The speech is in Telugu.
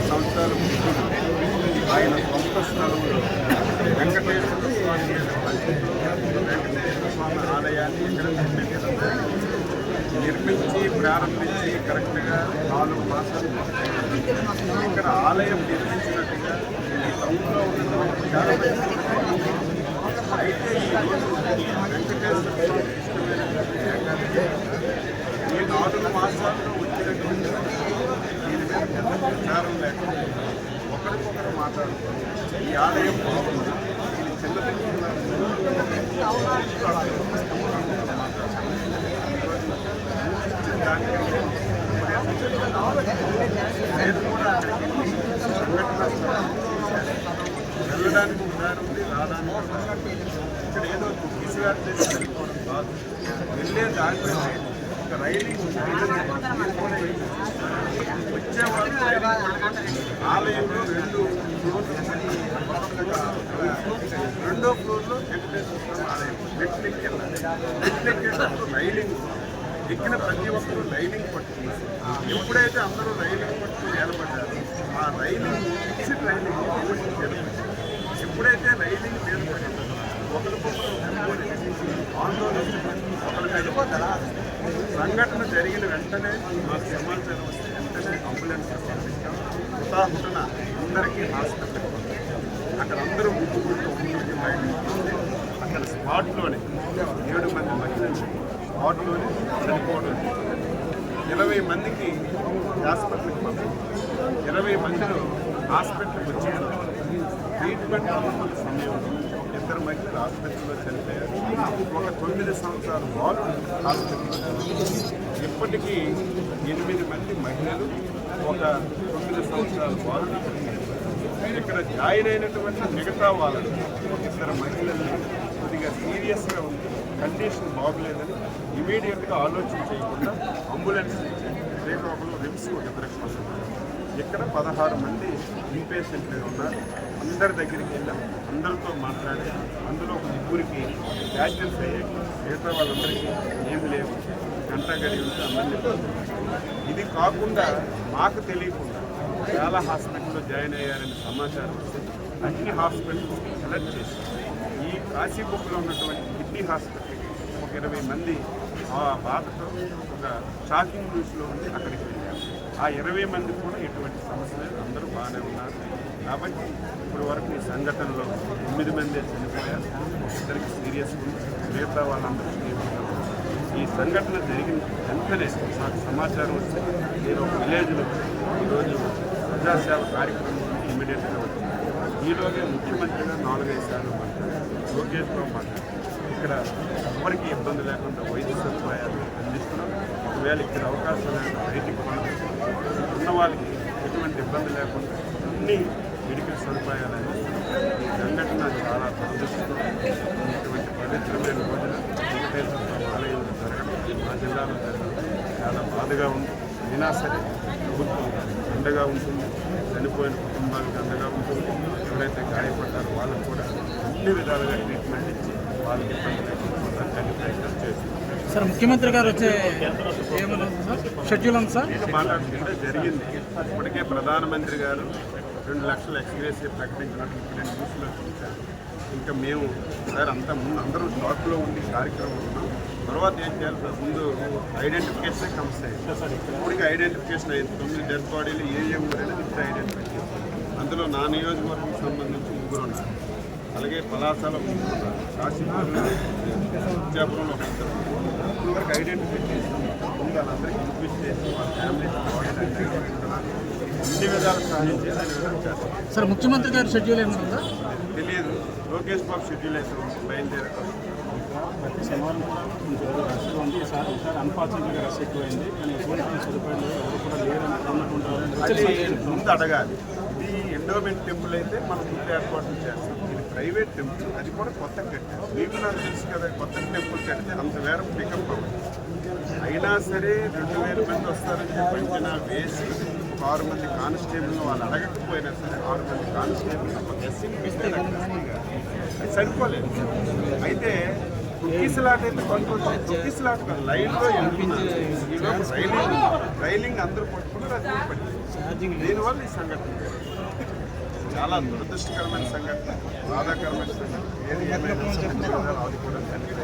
సంవత్సరాల ముందు ఆయన సొంత స్థలంలో వెంకటేశ్వర స్వామి వెంకటేశ్వర స్వామి ఆలయాన్ని ఇక్కడ నిర్మించి ప్రారంభించి కరెక్ట్గా 4 మాసాలు ఇక్కడ ఆలయం నిర్మించినట్టుగా ఈ టౌన్లో ఉన్నటువంటి చాలా అయితే ఈరోజు వెంకటేశ్వర స్వామి ఇష్టమైనటువంటి ఏకాదశి ఈ 4 మాసాల్లో వచ్చినటువంటి దీని మీద ఎంత ప్రచారం లేకుండా ఒకరికొకరు మాట్లాడుతారు. ఈ ఆలయం బాగుంది, ఇది చిన్నది నేను కూడా సంఘటన వెళ్ళడానికి ఉదాహరణ రావడానికి ఇక్కడ ఏదో ఈసీఆర్ చేసి వెళ్ళిపోవడం కాదు, వెళ్ళే దాంట్లో ఒక రైలింగ్ వచ్చే వాళ్ళు ఆలయంలో 2 ఫ్లోర్లు, రెండో ఫ్లోర్లో వెంకటేశ్వర స్వామి ఆలయం మెట్లెక్కి వెళ్ళాలి. మెట్లెక్కేటప్పుడు రైలింగ్ ఎక్కిన ప్రతి ఒక్కరు రైలింగ్ పట్టుకున్నారు. ఎప్పుడైతే అందరూ రైలింగ్ పట్టుకుని నిలబడ్డారు ఆ రైలింగ్ ఫిక్స్డ్ రైలింగ్ ఎప్పుడైతే రైలింగ్ నిలబడిందో ఒకరికొకరు ఆందోళన ఒకరికి అయిపోతారా. సంఘటన జరిగిన వెంటనే మాకు సమాచారం వస్తే వెంటనే అంబులెన్స్ పంపించాం. హుటాహుటన అందరికీ హాస్పిటల్ అక్కడ అందరూ ముట్టుకుంటూ అక్కడ స్పాట్లోనే 7 మంది మహిళలు స్పాట్లోనే చనిపోవడం. 20 మందికి హాస్పిటల్కి పంపించారు. 20 మందిలో హాస్పిటల్కి వచ్చారు. ట్రీట్మెంట్ అవుతున్న సమయంలో 2 మహిళలు హాస్పిటల్లో చనిపోయారు. ఒక 9 సంవత్సరాల బాలు హాస్పిటల్లో. ఇప్పటికీ 8 మంది మహిళలు, ఒక 9 సంవత్సరాల బాలు ఇక్కడ జాయిన్ అయినటువంటి మిగతా వాళ్ళని 2 మహిళల్ని కొద్దిగా సీరియస్గా ఉంది, కండిషన్ బాగలేదని ఇమీడియట్గా ఆలోచన చేయకుండా అంబులెన్స్ శ్రీకాకుళం రిమ్స్ ఒక 2 ఇక్కడ 16 మంది ఇన్పేషెంట్లు ఉన్నారు. అందరి దగ్గరికి వెళ్ళాం, అందరితో మాట్లాడి అందులో ఒక 3కి యాక్సిడెంట్స్ అయ్యాయి. మిగతా వాళ్ళందరికీ ఏమి లేవు, గంట గడి ఉంటే అందరినీ. ఇది కాకుండా మాకు తెలియకుండా చాలా హాస్పిటల్లో జాయిన్ అయ్యారని సమాచారం వస్తే అన్ని హాస్పిటల్స్ సెలెక్ట్ చేసి ఈ కాశీబుక్లో ఉన్నటువంటి కిడ్నీ హాస్పిటల్కి ఒక 20 మంది ఆ బాధతో ఒక షాకింగ్ న్యూస్లో ఉండి అక్కడికి వెళ్ళారు. ఆ 20 మంది కూడా ఎటువంటి సమస్య లేదు, అందరూ బాగానే ఉన్నారు. కాబట్టి ఇప్పుడు వరకు ఈ సంఘటనలో 9 మంది చనిపోయారు, 2కి సీరియస్ ఉంది, మిగతా వాళ్ళందరూ ఈ సంఘటన జరిగిన వెంటనే నాకు సమాచారం వస్తే నేను ఒక విలేజ్లో ఈరోజు ప్రజాసేవ కార్యక్రమం ఇమీడియట్గా వచ్చింది. ఈలోగే ముఖ్యమంత్రిగా 4-5 సార్లు మాట్లాడారు, లోకేష్ బాబు మాట్లాడారు. ఇక్కడ ఎవరికి ఇబ్బంది లేకుండా వైద్య సదుపాయాలు అందిస్తున్నాం. ఒకవేళ ఇక్కడ అవకాశాలు బయటికి ఉన్న వాళ్ళకి ఎటువంటి ఇబ్బంది లేకుండా అన్ని మెడికల్ సదుపాయాలు అందిస్తున్నాం. ఈ సంఘటన చాలా దురదృష్టం. ఇటువంటి పవిత్రమైన రోజున వెంకటేశ్వర స్వామి ఆలయంలో జరగడం, మా జిల్లాలో జరగడం చాలా బాధగా ఉంది. అయినా సరే ప్రభుత్వం అండగా ఉంటుంది, చనిపోయిన కుటుంబాలకు అండగా ఉంటుంది. ఎవరైతే గాయపడ్డారో వాళ్ళకు కూడా అన్ని విధాలుగా ట్రీట్మెంట్ ఇచ్చి వాళ్ళకి ఇబ్బంది లేకుండా ప్రయత్నం చేస్తుంది. సార్ ముఖ్యమంత్రి గారు వచ్చే షెడ్యూల్ ఉంది సార్ మాట్లాడుతుంటే జరిగింది. ఇప్పటికే ప్రధానమంత్రి గారు 2 లక్షల ఎక్స్గ్రేసియా ప్రకటించినట్టు ఇప్పుడే న్యూస్లో చూశారు. ఇంకా మేము సార్ ముందు అందరూ షాక్లో ఉండి కార్యక్రమం ఉన్నాం. తర్వాత ఏం చేయాలి సార్, ముందు ఐడెంటిఫికేషన్ కమ్స్ అయ్యింది. ఇప్పటికి ఐడెంటిఫికేషన్ అయింది. 9 డెడ్ బాడీలు ఏ ఊరైనా విత్ ఐడెంటిఫికేషన్. అందులో నా నియోజకవర్గం సంబంధించి 3 ఉన్నారు. అలాగే పలాసలో 3 ఉన్నారు, కాశీపూర్లో, విద్యాపురంలో 1 ఇప్పుడు వరకు ఐడెంటిఫై చేసి ముందు వాళ్ళందరికీ ఇన్వెస్ట్ చేసి వాళ్ళ ఫ్యామిలీ అన్ని విధాలు సహాయం చేసి అన్ని విధాలు చేస్తాం. సార్ ముఖ్యమంత్రి గారి షెడ్యూల్ ఏమన్నా తెలియదు. లోకేష్ బాబు షెడ్యూల్ అయితే బయలుదేరారు. ప్రతి శనివారం కూడా కొంచెం రష్గా ఉంది. ఈసారి అన్ఫార్చునేట్గా రష్ ఎక్కువైంది. కానీ ఎటువంటి సదుపాయాలు ఎవరు కూడా లేరన్నటువంటి ముందు అడగాలి. ఇది ఎండోమెంట్ టెంపుల్ అయితే మనం ముందు ఏర్పాట్లు చేస్తాం. ఇది ప్రైవేట్ టెంపుల్, అది కూడా కొత్త కట్టారు. మీకు నాకు తెలుసు కదా, కొత్త టెంపుల్ కడితే అంత వేరం పికప్ అవ్వదు. అయినా సరే 2000 మంది వస్తారని చెప్పి అంచనా వేసి 6 మంది కానిస్టేబుల్ వాళ్ళు అడగకపోయినా సరే 6 మంది కానిస్టేబుల్ ఒక గెస్సింగ్ ఇస్తే అది సరిపోలేదు. అయితే తొక్కిసలాట అయితే కొంచెం తొక్కిసలాట లైన్లో వెళ్తున్నారు. ఈలోపు రైలింగ్ అందరూ పట్టుకున్నారు, అది పట్టింది. దీనివల్ల ఈ సంఘటన చాలా దురదృష్టకరమైన సంఘటన, బాధాకరమైన సంఘటన. ఏది ఏమైనా ఆదుకోవడానికి